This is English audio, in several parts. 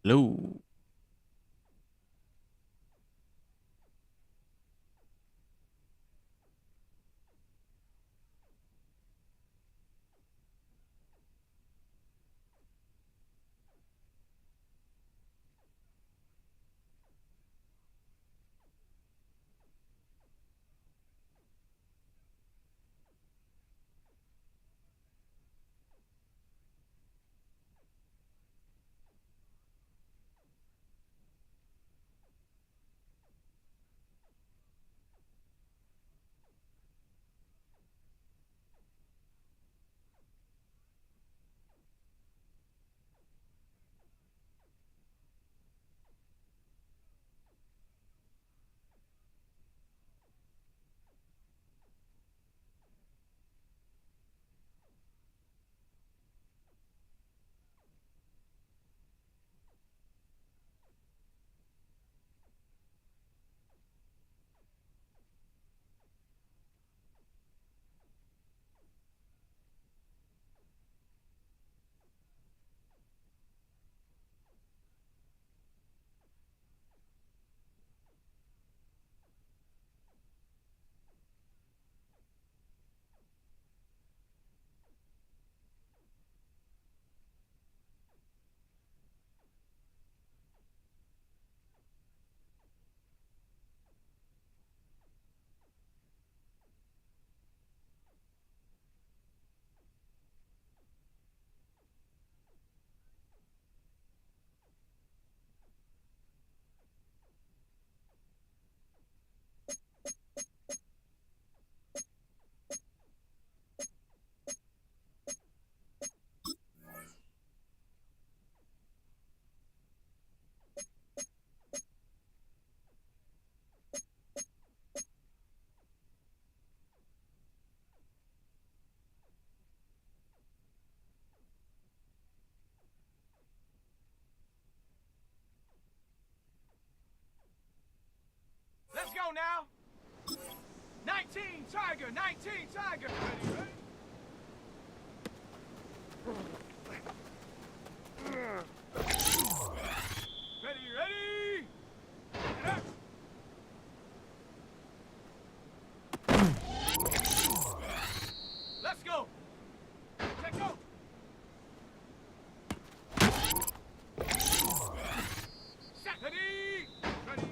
Hello. Let's go now. 19 Tiger, 19 Tiger. Ready, ready? Ready, ready? Get up. Let's go. Take go. Set. Ready. Ready.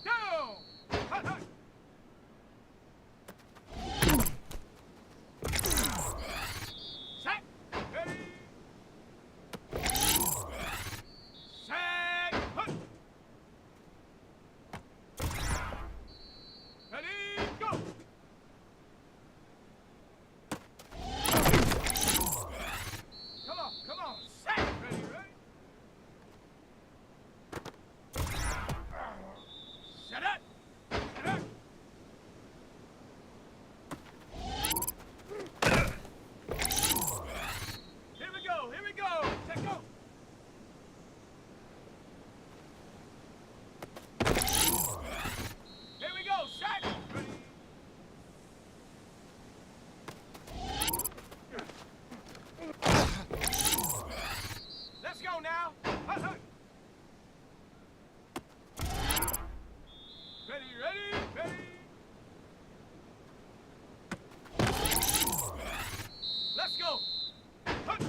Down. Hut, hut. Set. Ready. Set. Hut. Ready. Go. Come on. Come on. Set. Ready, ready? Set up. Set up. Here we go. Here we go. Take go. Here we go. Set. Ready. Let's go now. Hut, hut. Ready, ready, ready. Let's go. Hut.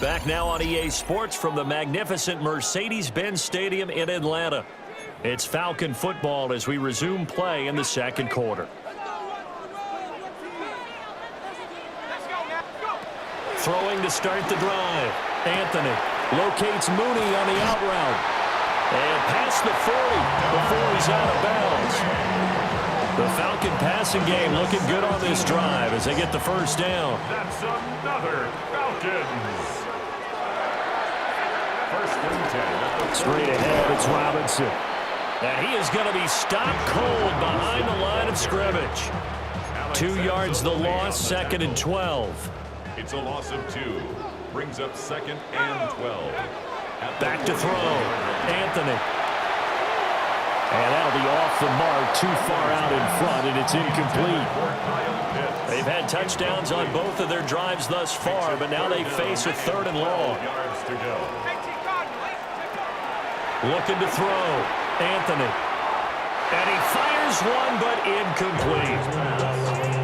Back now on EA Sports from the magnificent Mercedes-Benz Stadium in Atlanta. It's Falcon football as we resume play in the second quarter. Throwing to start the drive. Anthony locates Mooney on the out route. And past the 40 before he's out of bounds. The Falcon passing game looking good on this drive as they get the first down. That's another Falcons. First and 10. Straight ahead, it's Robinson. And he is going to be stopped cold behind the line of scrimmage. 2 yards the loss, second and 12. It's a loss of 2. Brings up second and 12. Back to throw. Anthony. And that'll be off the mark, too far out in front, and it's incomplete. They've had touchdowns on both of their drives thus far, but now they face a third and long. Looking to throw. Anthony. And he fires one, but incomplete.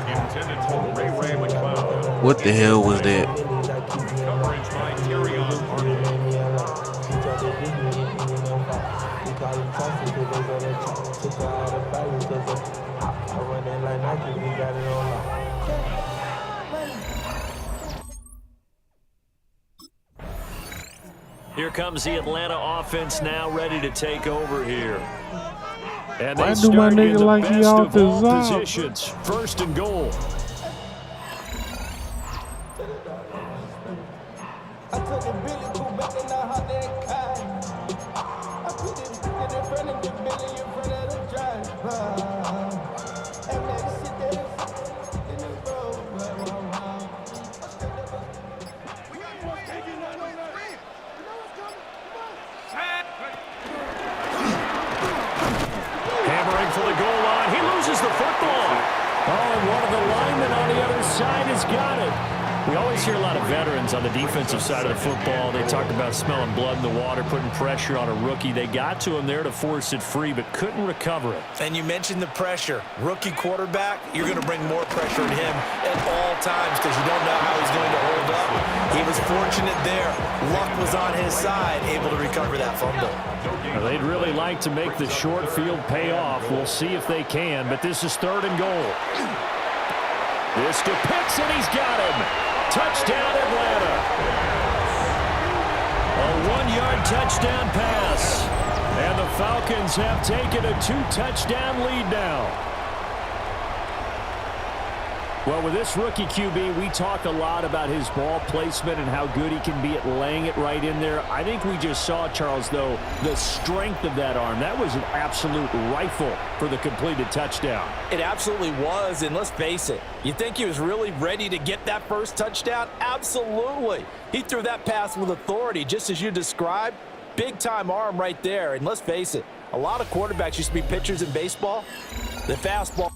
Intended for Ray McLeod. What the hell was that? Coverage by Terry Arnold. Here comes the Atlanta offense now ready to take over here. And Why they do my start in nigga the like he best off of his all zone? positions. First and goal. Hammering for the goal line. He loses the football. Oh, and one of the linemen on the other side has got it. We always hear a lot of veterans on the defensive side of the football. They talk about smelling blood in the water, putting pressure on a rookie. They got to him there to force it free, but couldn't recover it. And you mentioned the pressure. Rookie quarterback, you're going to bring more pressure at him at all times because you don't know how he's going to hold up. He was fortunate there. Luck was on his side, able to recover that fumble. Well, they'd really like to make the short field pay off. We'll see if they can, but this is third and goal. This to Pitts, and he's got him. Touchdown, Atlanta. A 1-yard touchdown pass. And the Falcons have taken a 2-touchdown lead now. Well, with this rookie QB, we talk a lot about his ball placement and how good he can be at laying it right in there. I think we just saw, Charles, though, the strength of that arm. That was an absolute rifle for the completed touchdown. It absolutely was, and let's face it, you think he was really ready to get that first touchdown? Absolutely. He threw that pass with authority, just as you described. Big-time arm right there, and let's face it, a lot of quarterbacks used to be pitchers in baseball. The fastball.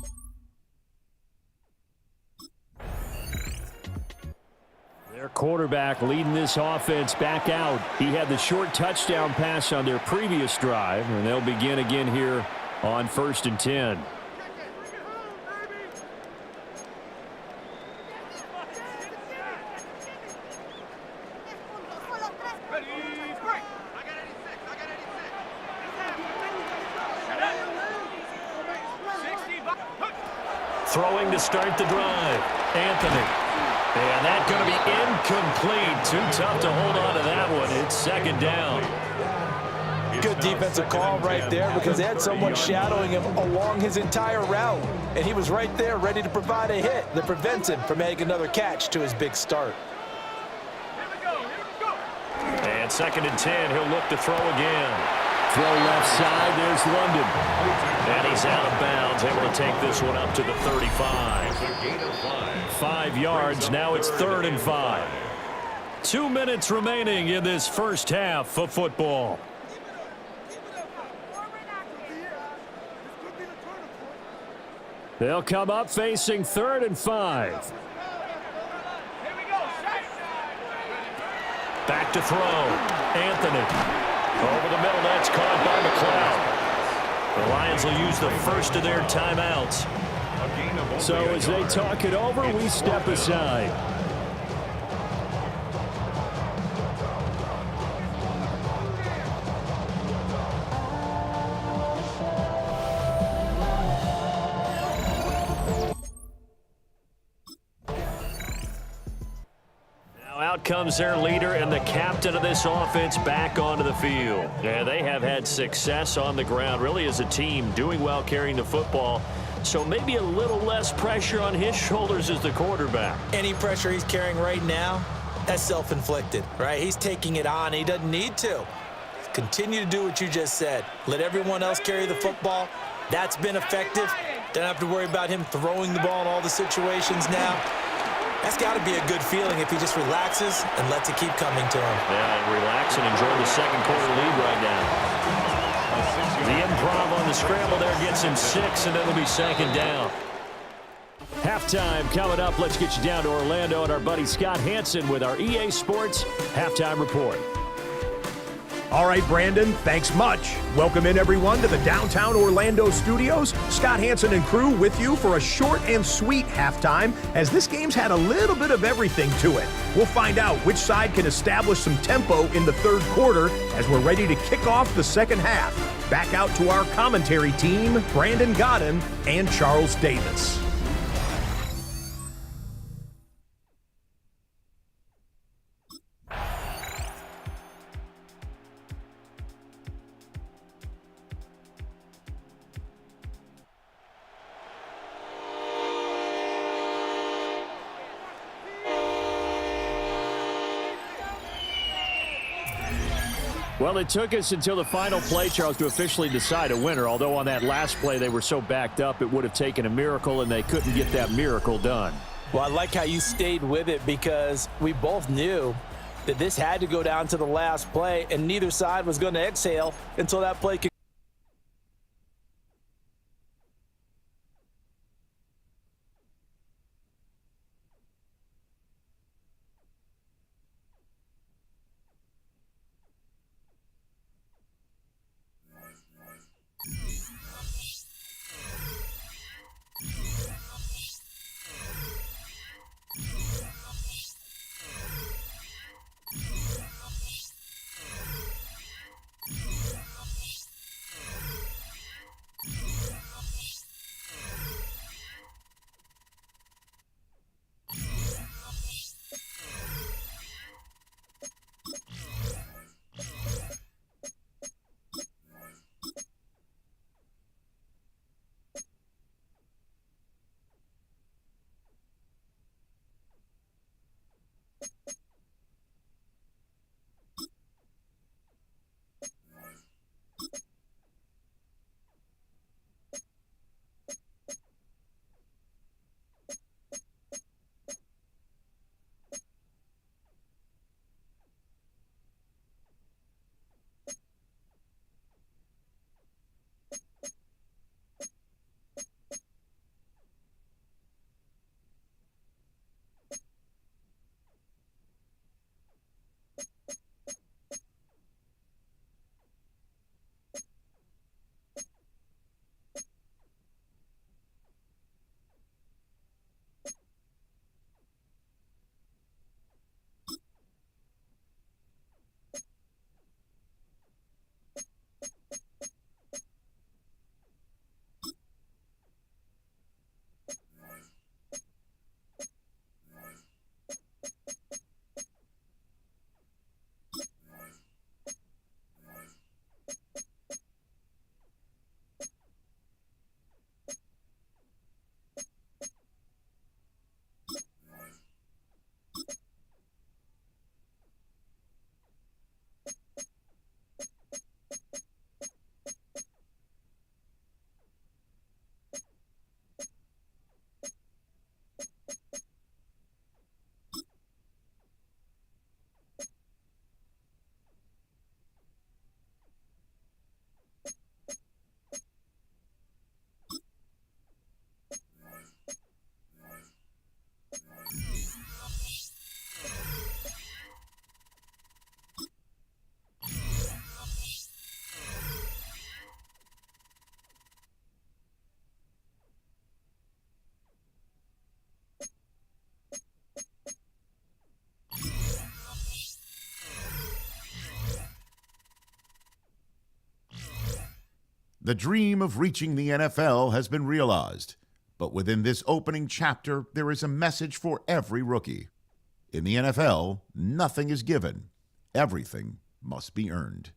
Their quarterback leading this offense back out. He had the short touchdown pass on their previous drive, and they'll begin again here on 1st and 10. Throwing to start the drive. Anthony. And that's going to be incomplete. Too tough to hold on to that one. It's second down. Good defensive call right there because they had someone shadowing him along his entire route. And he was right there ready to provide a hit that prevents him from making another catch to his big start. And 2nd and 10. He'll look to throw again. Throw left side. There's London. And he's out of bounds. Able to take this one up to the 35. 5 yards. Now it's 3rd and 5. 2 minutes remaining in this first half of football. They'll come up facing 3rd and 5. Back to throw. Anthony. Over the middle, that's caught by McLeod. The Lions will use the first of their timeouts. So as they talk it over, we step aside. out comes their leader and the captain of this offense back onto the field. Yeah, they have had success on the ground, really as a team, doing well carrying the football. So maybe a little less pressure on his shoulders as the quarterback. Any pressure he's carrying right now, that's self-inflicted, right? He's taking it on. He doesn't need to. Continue to do what you just said. Let everyone else carry the football. That's been effective. Don't have to worry about him throwing the ball in all the situations now. That's got to be a good feeling if he just relaxes and lets it keep coming to him. Yeah, and relax and enjoy the second quarter lead right now. The improv on the scramble there gets him 6, and it'll be second down. Halftime coming up. Let's get you down to Orlando and our buddy Scott Hansen with our EA Sports Halftime Report. All right, Brandon, thanks much. Welcome in, everyone, to the downtown Orlando studios. Scott Hansen and crew with you for a short and sweet halftime, as this game's had a little bit of everything to it. We'll find out which side can establish some tempo in the third quarter as we're ready to kick off the second half. Back out to our commentary team, Brandon Godden and Charles Davis. Well, it took us until the final play, Charles, to officially decide a winner, although on that last play they were so backed up it would have taken a miracle, and they couldn't get that miracle done. Well, I like how you stayed with it because we both knew that this had to go down to the last play, and neither side was going to exhale until that play could. The dream of reaching the NFL has been realized, but within this opening chapter, there is a message for every rookie. In the NFL, nothing is given. Everything must be earned.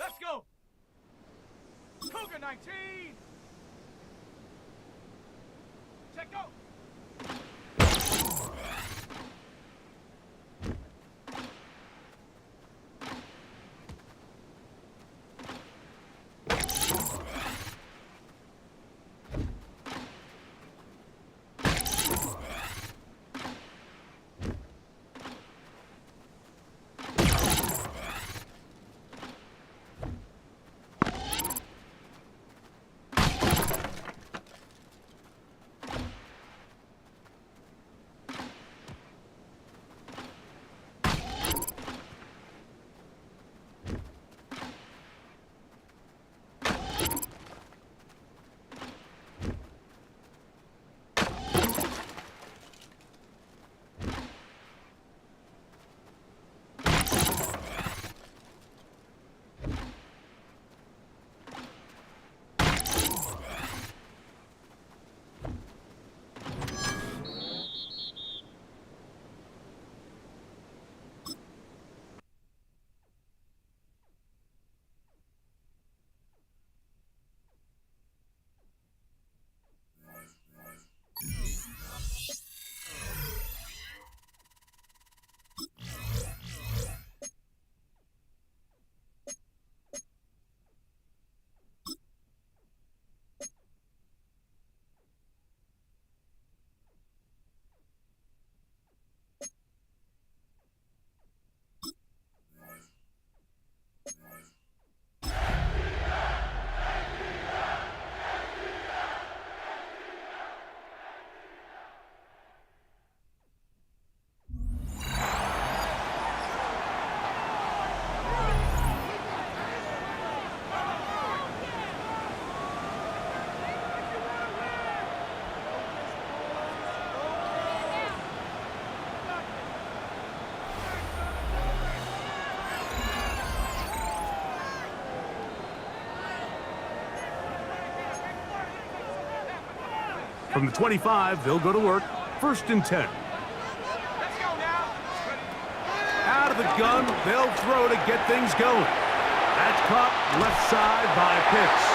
Let's go. Cougar 19. Check go. From the 25, they'll go to work. first and 10. Let's go now. Out of the gun, they'll throw to get things going. That's caught left side by Pitts.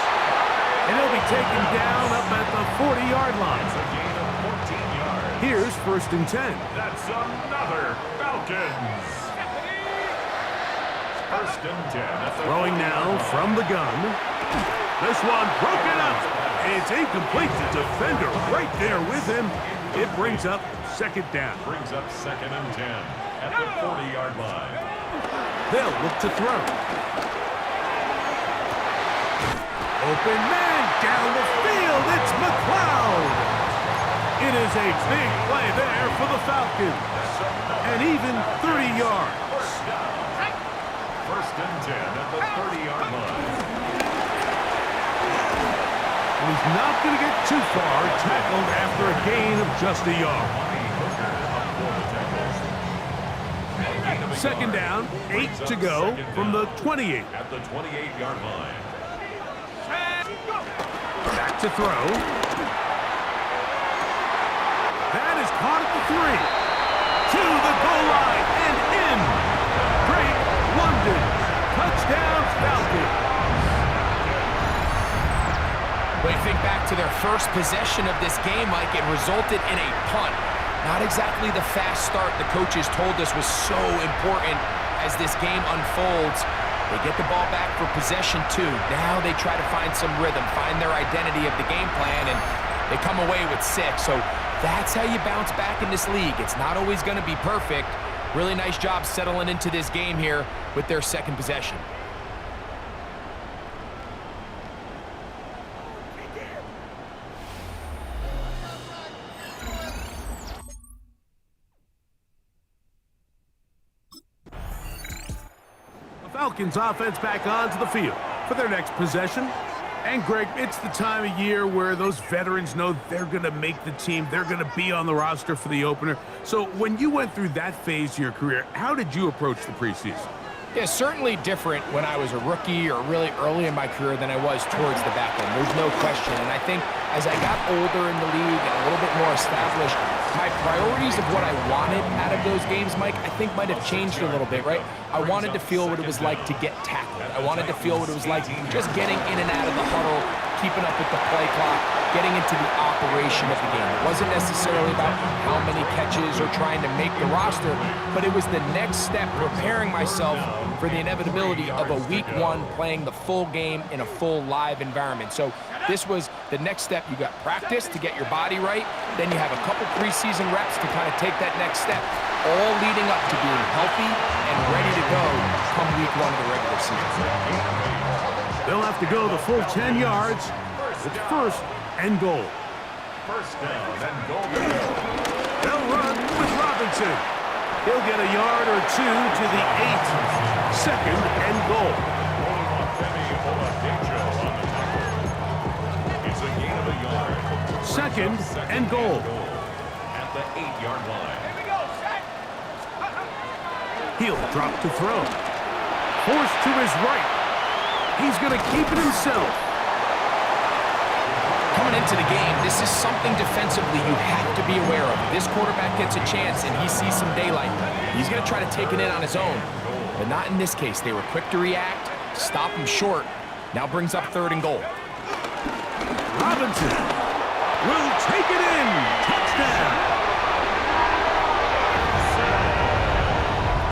And he'll be taken down up at the 40-yard line. It's a gain of 14 yards. Here's first and 10. That's another Falcons. First and 10. At the Throwing now from the gun. This one broken up. It's incomplete. The defender right there with him. It brings up second down. Brings up second and 10 at the 40-yard line. They'll look to throw. Open man down the field. It's McLeod. It is a big play there for the Falcons. And even 30 yards. First and 10 at the 30-yard line. He's not going to get too far. Tackled after a gain of just a yard. Second down, 8 to go from the 28. At the 28-yard line. Back to throw. That is caught at the 3. To the goal line and in. Drake London. Touchdown Falcons. When you think back to their first possession of this game, Mike, it resulted in a punt. Not exactly the fast start the coaches told us was so important as this game unfolds. They get the ball back for possession 2. Now they try to find some rhythm, find their identity of the game plan, and they come away with 6. So that's how you bounce back in this league. It's not always going to be perfect. Really nice job settling into this game here with their second possession. Falcons offense back onto the field for their next possession. And Greg, it's the time of year where those veterans know they're going to make the team. They're going to be on the roster for the opener. So when you went through that phase of your career, how did you approach the preseason? Yeah, certainly different when I was a rookie or really early in my career than I was towards the back end. There's no question. And I think as I got older in the league and a little bit more established, my priorities of what I wanted out of those games, Mike, I think might have changed a little bit, right? I wanted to feel what it was like to get tackled. I wanted to feel what it was like just getting in and out of the huddle, keeping up with the play clock, getting into the operation of the game. It wasn't necessarily about how many catches or trying to make the roster, but it was the next step, preparing myself for the inevitability of a week 1 playing the full game in a full live environment. So this was the next step. You got practice to get your body right, then you have a couple preseason reps to kind of take that next step, all leading up to being healthy and ready to go come week 1 of the regular season. They'll have to go the full 10 yards. It's first and goal. First down and goal. They'll run with Robinson. He'll get a yard or 2 to the 8. Second and goal. It's a gain of a yard. Second and goal. At the 8-yard line. Here we go, set. He'll drop to throw. Forced to his right. He's going to keep it himself. Coming into the game, this is something defensively you have to be aware of. This quarterback gets a chance and he sees some daylight. He's going to try to take it in on his own, but not in this case. They were quick to react, stop him short. Now brings up third and goal. Robinson will take it in. Touchdown.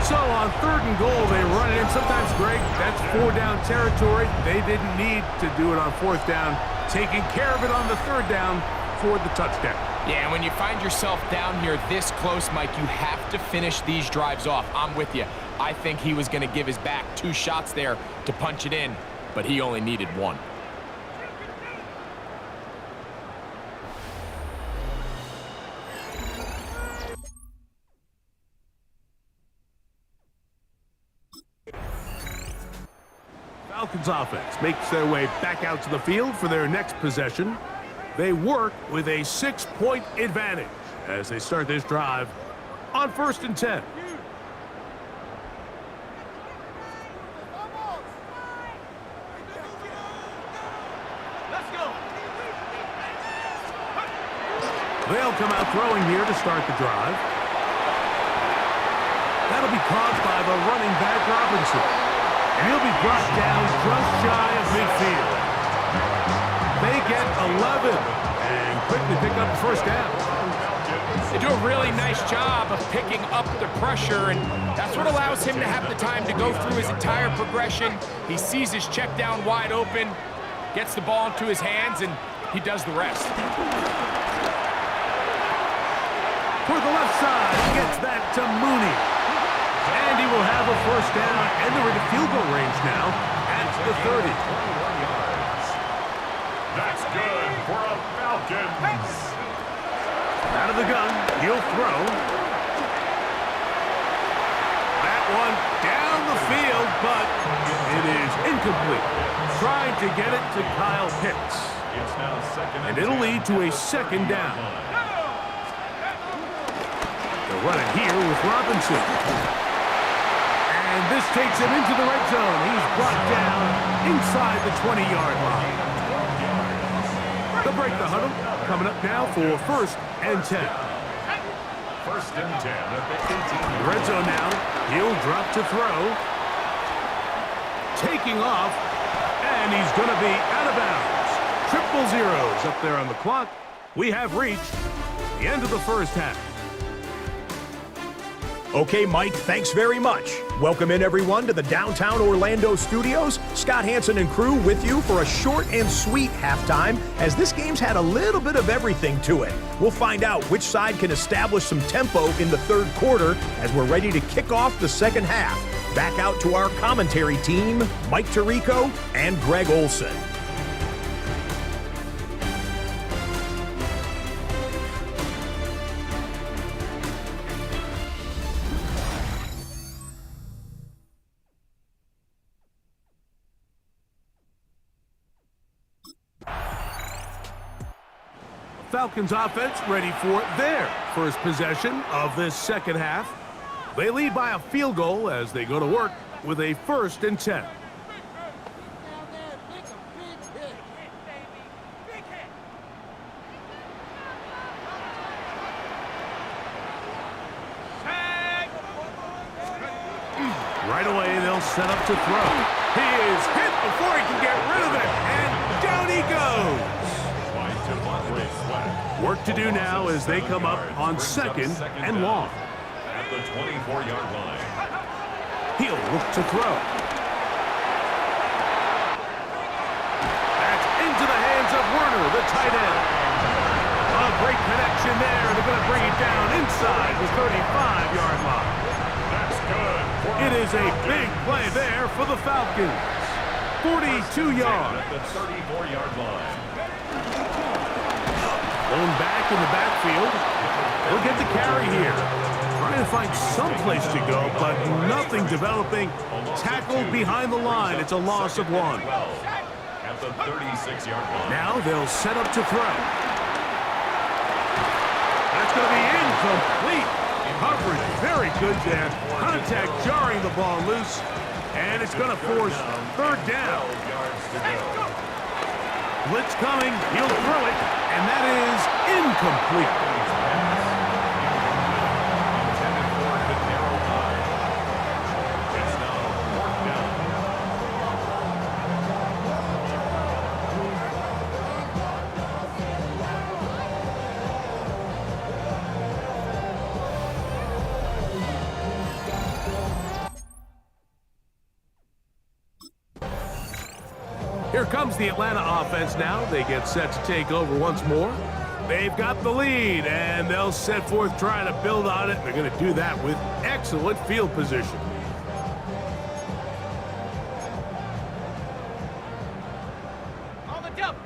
So on third and goal, they run it in. Sometimes, Greg, that's 4-down territory. They didn't need to do it on 4th down. Taking care of it on the 3rd down for the touchdown. Yeah, and when you find yourself down here this close, Mike, you have to finish these drives off. I'm with you. I think he was going to give his back 2 shots there to punch it in, but he only needed 1. Falcons offense makes their way back out to the field for their next possession. They work with a 6-point advantage as they start this drive on 1st and 10. Let's go. They'll come out throwing here to start the drive. That'll be caught by the running back Robinson. And he'll be brought down just shy of midfield. They get 11 and quickly pick up the first down. They do a really nice job of picking up the pressure, and that's what allows him to have the time to go through his entire progression. He sees his check down wide open, gets the ball into his hands, and he does the rest. For the left side, he gets that to Mooney. And he will have a first down, and they're in the field goal range now at the 30. That's good for a Falcons. Out of the gun, he'll throw. That one down the field, but it is incomplete. Trying to get it to Kyle Pitts. It's now second And it'll lead to a second down. They'll run it here with Robinson. And this takes him into the red zone. He's brought down inside the 20-yard line. They'll break the huddle. Coming up now for first and 10. First and 10 at the 18. Red zone now. He'll drop to throw. Taking off. And he's going to be out of bounds. Triple zeros up there on the clock. We have reached the end of the first half. Okay, Mike, thanks very much. Welcome in, everyone, to the downtown Orlando studios. Scott Hansen and crew with you for a short and sweet halftime, as this game's had a little bit of everything to it. We'll find out which side can establish some tempo in the third quarter as we're ready to kick off the second half. Back out to our commentary team, Mike Tirico and Greg Olson. Falcons offense ready for their first possession of this second half. They lead by a field goal as they go to work with a first and 10. Right away, they'll set up to throw. He is hit before he can get rid of it, and down he goes. Work to do now as they come up on second and long. At the 24-yard line. He'll look to throw. That's into the hands of Werner, the tight end. A great connection there. They're going to bring it down inside the 35-yard line. That's good. It is a big play there for the Falcons. 42 yards. At the 34-yard line. Going back in the backfield. He'll get the carry here. Trying to find some place to go, but nothing developing. Tackled behind the line. It's a loss of one. At the 36-yard line. Now they'll set up to throw. That's going to be incomplete. Coverage very good there. Contact jarring the ball loose. And it's going to force third down. Blitz coming. He'll throw it. And that is incomplete. Here comes the Atlanta offense now. They get set to take over once more. They've got the lead, and they'll set forth trying to build on it. They're going to do that with excellent field position. On the double.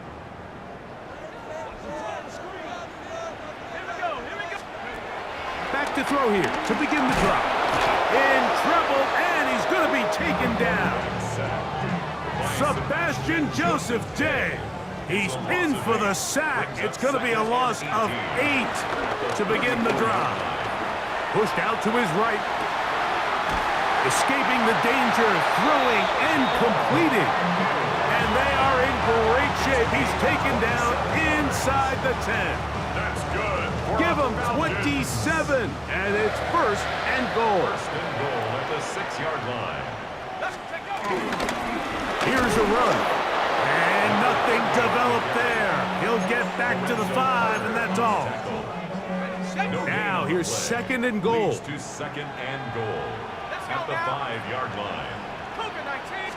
Here we go. Back to throw here to begin the drop. In trouble, and he's going to be taken down. Sebastian Joseph Day. He's in for the sack. It's going to be a loss of 8 to begin the drive. Pushed out to his right. Escaping the danger, throwing and completing. And they are in great shape. He's taken down inside the 10. That's good Give him 27, and it's first and goal. First and goal at the 6-yard line. Let's take off. Here's a run. And nothing developed there. He'll get back to the 5, and that's all. Now here's second and goal. Leads to second and goal at the 5-yard line. Cougar 19.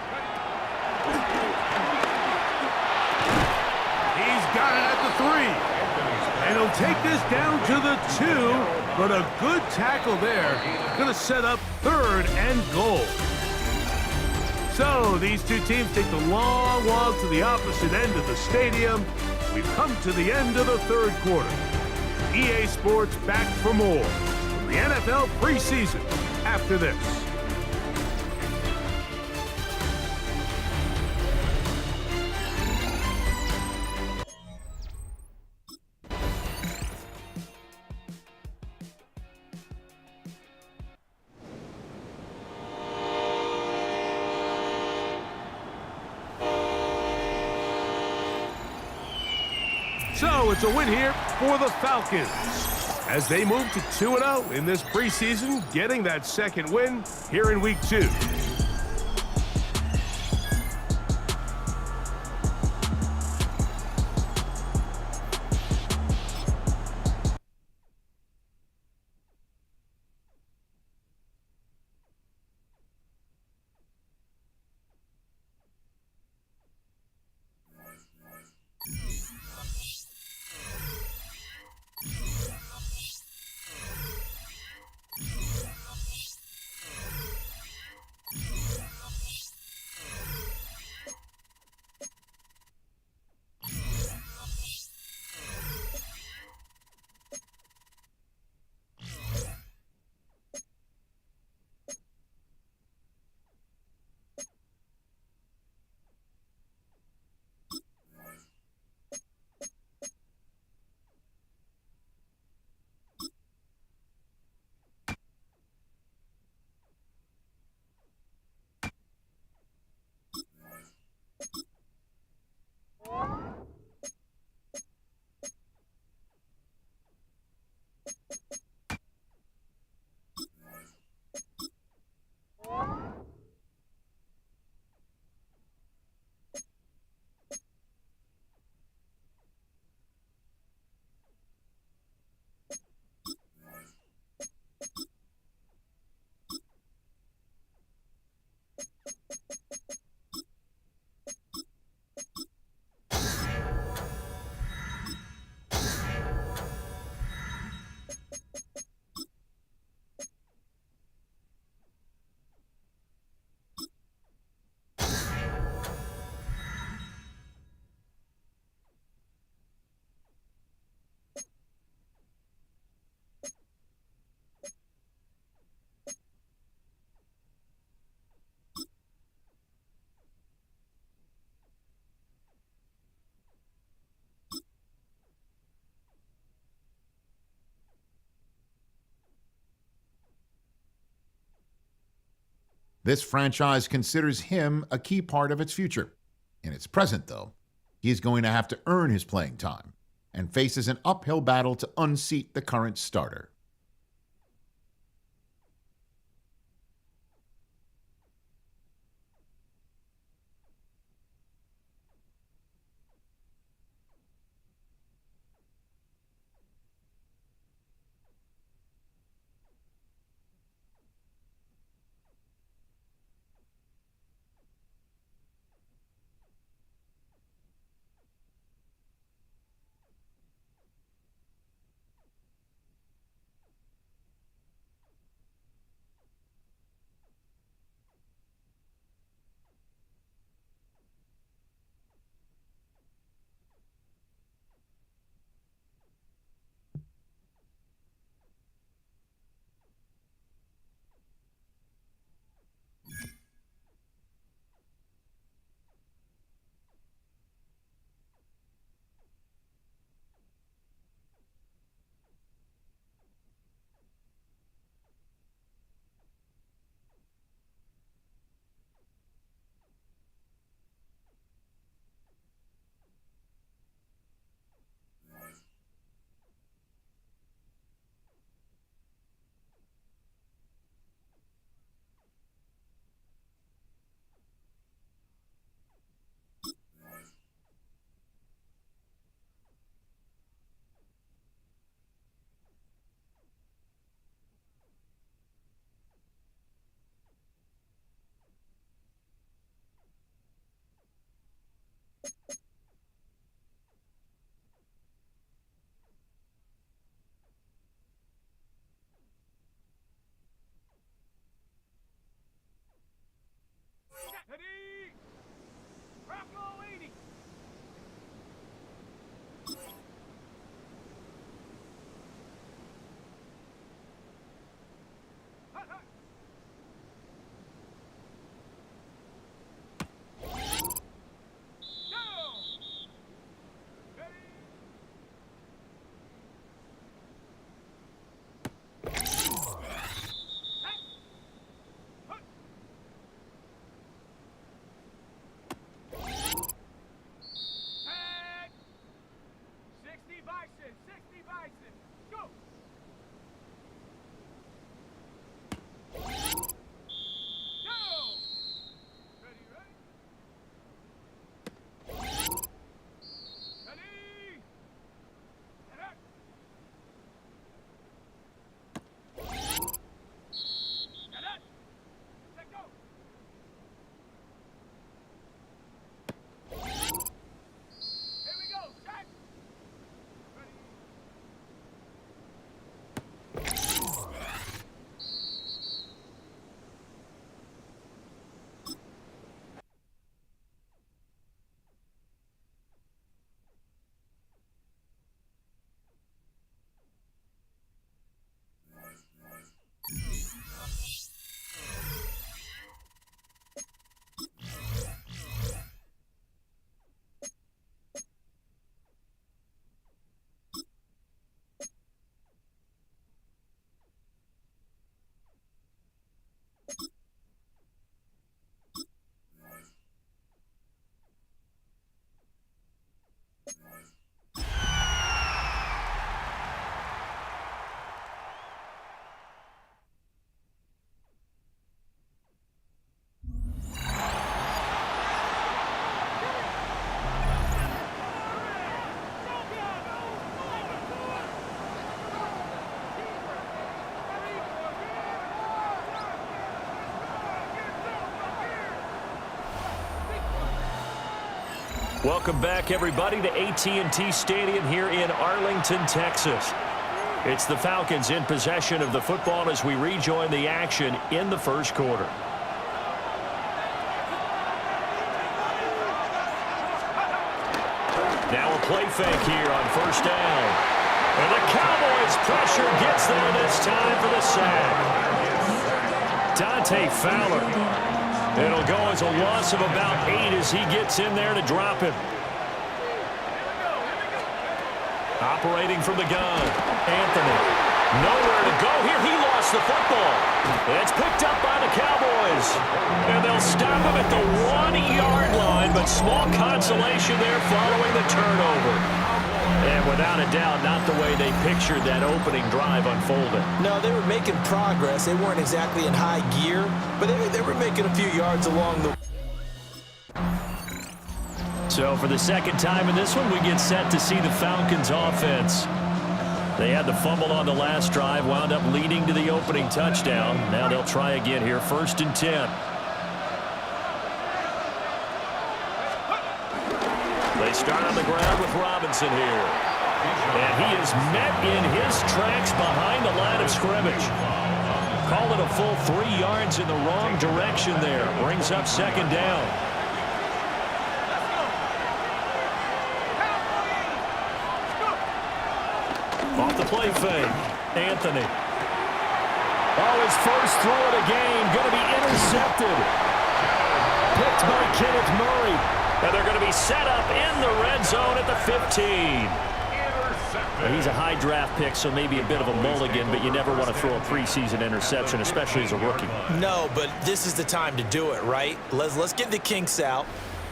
He's got it at the 3. And he'll take this down to the 2, but a good tackle there. Going to set up third and goal. So these two teams take the long walk to the opposite end of the stadium. We've come to the end of the third quarter. EA Sports back for more from the NFL preseason after this. So it's a win here for the Falcons as they move to 2-0 in this preseason, getting that second win here in week 2. This franchise considers him a key part of its future. In its present, though, he is going to have to earn his playing time and faces an uphill battle to unseat the current starter. Welcome back, everybody, to AT&T Stadium here in Arlington, Texas. It's the Falcons in possession of the football as we rejoin the action in the first quarter. Now a play fake here on first down. And the Cowboys' pressure gets there this time for the sack. Dante Fowler. It'll go as a loss of about 8 as he gets in there to drop him. Operating from the gun, Anthony. Nowhere to go here. He lost the football. It's picked up by the Cowboys. And they'll stop him at the 1-yard line, but small consolation there following the turnover. And without a doubt, not the way they pictured that opening drive unfolding. No, they were making progress. They weren't exactly in high gear, but they were making a few yards along the way. So for the second time in this one, we get set to see the Falcons offense. They had the fumble on the last drive, wound up leading to the opening touchdown. Now they'll try again here, 1st and 10. They start on the ground with Robinson here. And he is met in his tracks behind the line of scrimmage. Call it a full 3 yards in the wrong direction there. Brings up 2nd down. Off the play fake, Anthony. Oh, his first throw of the game, going to be intercepted. Picked by Kenneth Murray. And they're going to be set up in the red zone at the 15. He's a high draft pick, so maybe a bit of a mulligan, but you never want to throw a preseason interception, especially as a rookie. No, but this is the time to do it, right? Let's get the kinks out.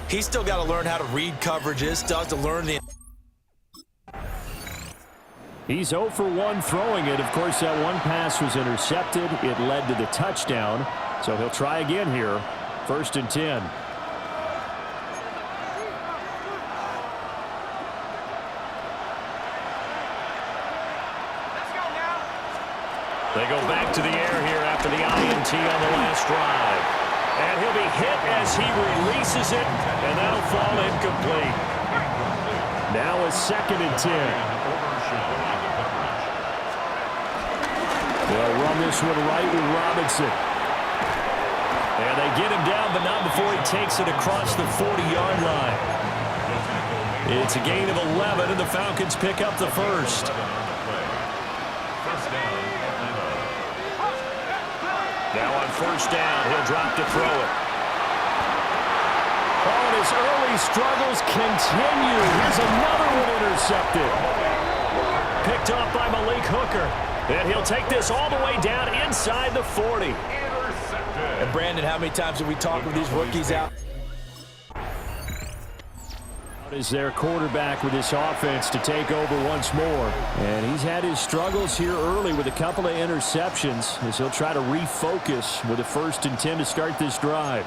He's still got to learn how to read coverages, still has to learn the... He's 0 for 1 throwing it. Of course, that one pass was intercepted. It led to the touchdown. So he'll try again here. 1st and 10. They go back to the air here after the INT on the last drive. And he'll be hit as he releases it, and that'll fall incomplete. Now a 2nd and 10. They'll run this one right with Robinson. And they get him down, but not before he takes it across the 40-yard line. It's a gain of 11, and the Falcons pick up the first. Now on 1st down, he'll drop to throw it. Oh, and his early struggles continue. Here's another one intercepted. Picked off by Malik Hooker. And he'll take this all the way down inside the 40. And Brandon, how many times have we talked with these rookies out? Is their quarterback with this offense to take over once more. And he's had his struggles here early with a couple of interceptions as he'll try to refocus with a 1st and 10 to start this drive.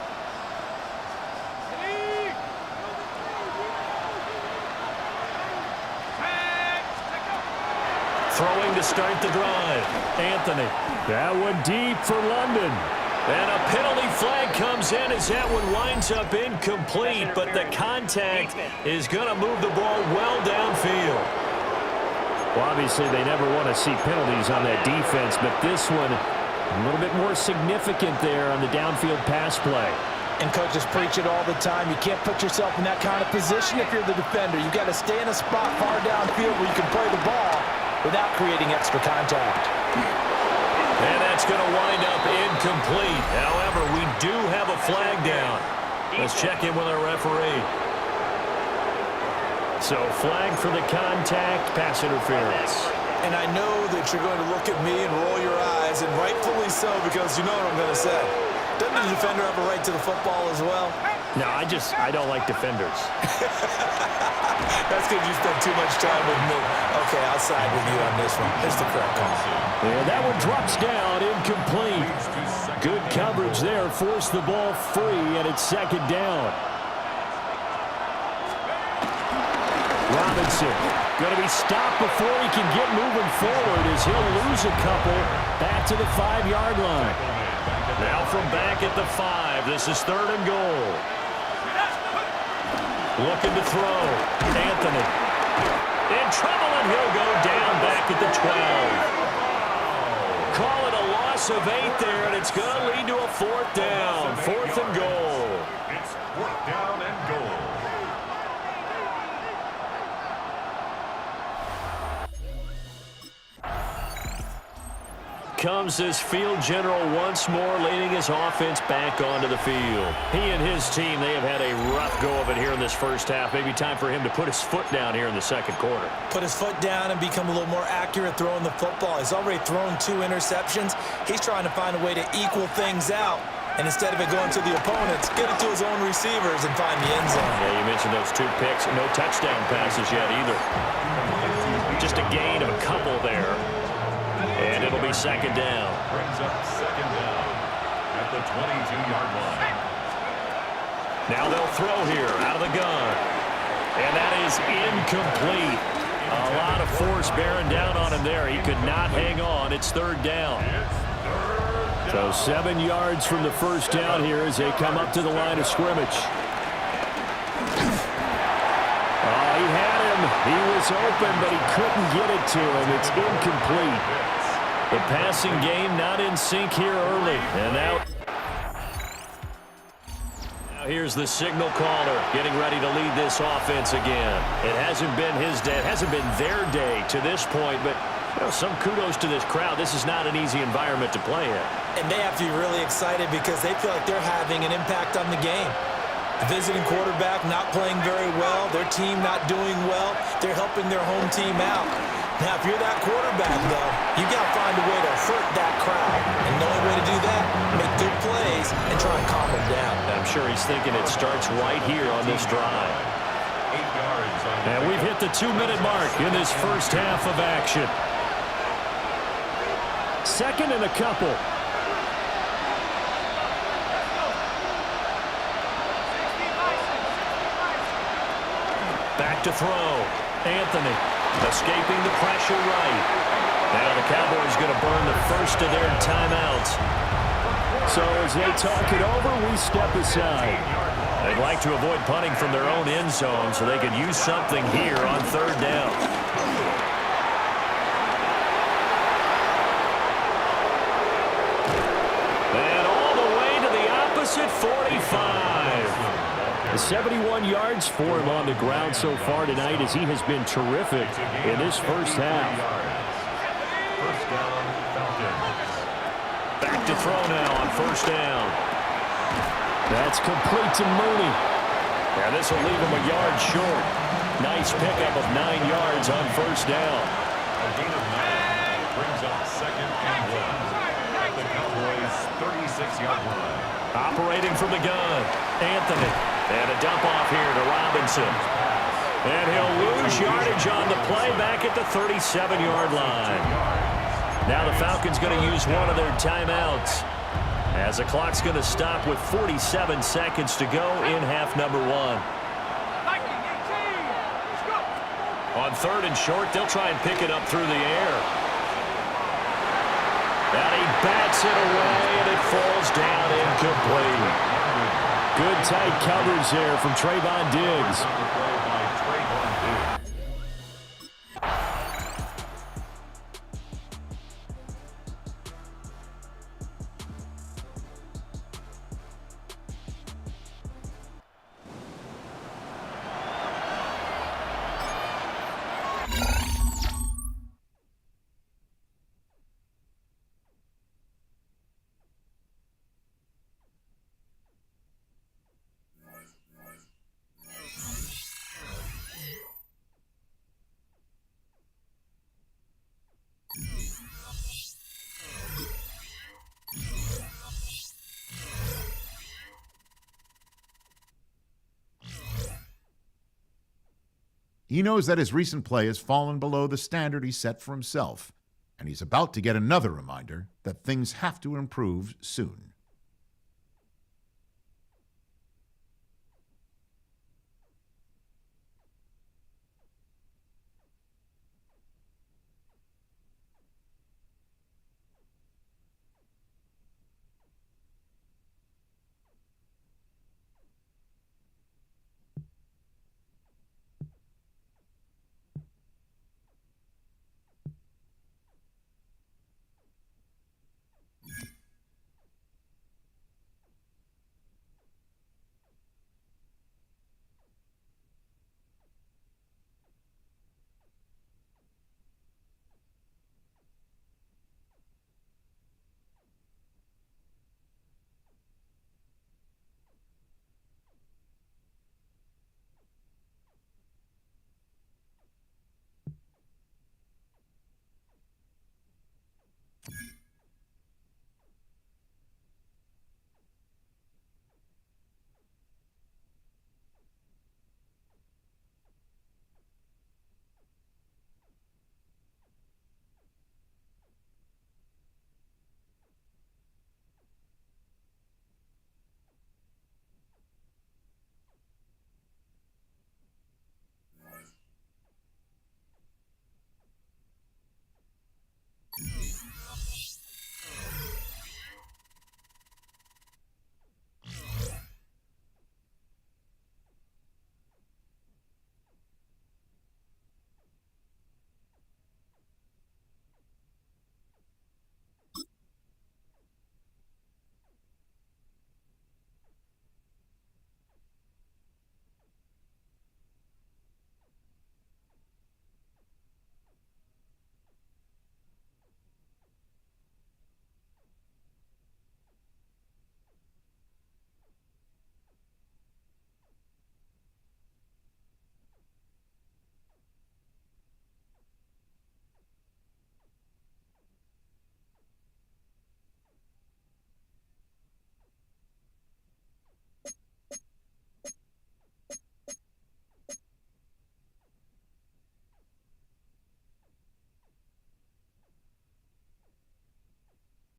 Throwing to start the drive. Anthony. That one deep for London. And a penalty flag comes in as that one winds up incomplete, but the contact is going to move the ball well downfield. Well, obviously they never want to see penalties on that defense, but this one a little bit more significant there on the downfield pass play. And coaches preach it all the time. You can't put yourself in that kind of position if you're the defender. You've got to stay in a spot far downfield where you can play the ball without creating extra contact. And that's going to wind up incomplete. However, we do have a flag down. Let's check in with our referee. So, flag for the contact, pass interference. And I know that you're going to look at me and roll your eyes, and rightfully so, because you know what I'm going to say. Doesn't the defender have a right to the football as well? No, I don't like defenders. That's because you spent too much time with me. Okay, I'll side with you on this one. It's the correct call. And that one drops down, incomplete. Good coverage there, forced the ball free, and it's 2nd down. Robinson going to be stopped before he can get moving forward as he'll lose a couple back to the 5-yard line. Now from back at the 5, this is 3rd and goal. Looking to throw. Anthony. In trouble, and he'll go down back at the 12. Call it a loss of 8 there, and it's going to lead to a 4th down. 4th and goal. It's 4th down and goal. Comes this field general once more, leading his offense back onto the field. He and his team, they have had a rough go of it here in this first half. Maybe time for him to put his foot down here in the second quarter. Put his foot down and become a little more accurate throwing the football. He's already thrown 2 interceptions. He's trying to find a way to equal things out. And instead of it going to the opponents, get it to his own receivers and find the end zone. Yeah, you mentioned those 2 picks. No touchdown passes yet either. Just a gain of a couple there. And it'll be 2nd down. Brings up 2nd down at the 22-yard line. Now they'll throw here out of the gun. And that is incomplete. A lot of force bearing down on him there. He could not hang on. It's 3rd down. So 7 yards from the 1st down here as they come up to the line of scrimmage. Oh, he had him. He was open, but he couldn't get it to him. It's incomplete. The passing game not in sync here early. And now here's the signal caller getting ready to lead this offense again. It hasn't been his day. It hasn't been their day to this point, but you know, some kudos to this crowd. This is not an easy environment to play in. And they have to be really excited because they feel like they're having an impact on the game. The visiting quarterback not playing very well, their team not doing well. They're helping their home team out. Now, if you're that quarterback, though, you got to find a way to hurt that crowd. And the only way to do that, make good plays and try and calm them down. I'm sure he's thinking it starts right here on this drive. 8 yards on And we've hit the 2-minute mark in this first half of action. 2nd and a couple. Back to throw. Anthony escaping the pressure right. Now the Cowboys going to burn the first of their timeouts. So as they talk it over, we step aside. They'd like to avoid punting from their own end zone so they could use something here on 3rd down. And all the way to the opposite 45. 71 yards for him on the ground so far tonight as he has been terrific in this first half. 1st down, Falcons. Back to throw now on 1st down. That's complete to Mooney. Yeah, this will leave him a yard short. Nice pickup of 9 yards on 1st down. A gain of 9 brings up 2nd and 1 at the Cowboys' 36-yard line. Operating from the gun, Anthony. And a dump off here to Robinson. And he'll lose yardage on the play back at the 37-yard line. Now the Falcons going to use one of their timeouts as the clock's going to stop with 47 seconds to go in half number 1. On 3rd and short, they'll try and pick it up through the air. And he bats it away, and it falls down incomplete. Good tight covers there from Trayvon Diggs. He knows that his recent play has fallen below the standard he set for himself, and he's about to get another reminder that things have to improve soon.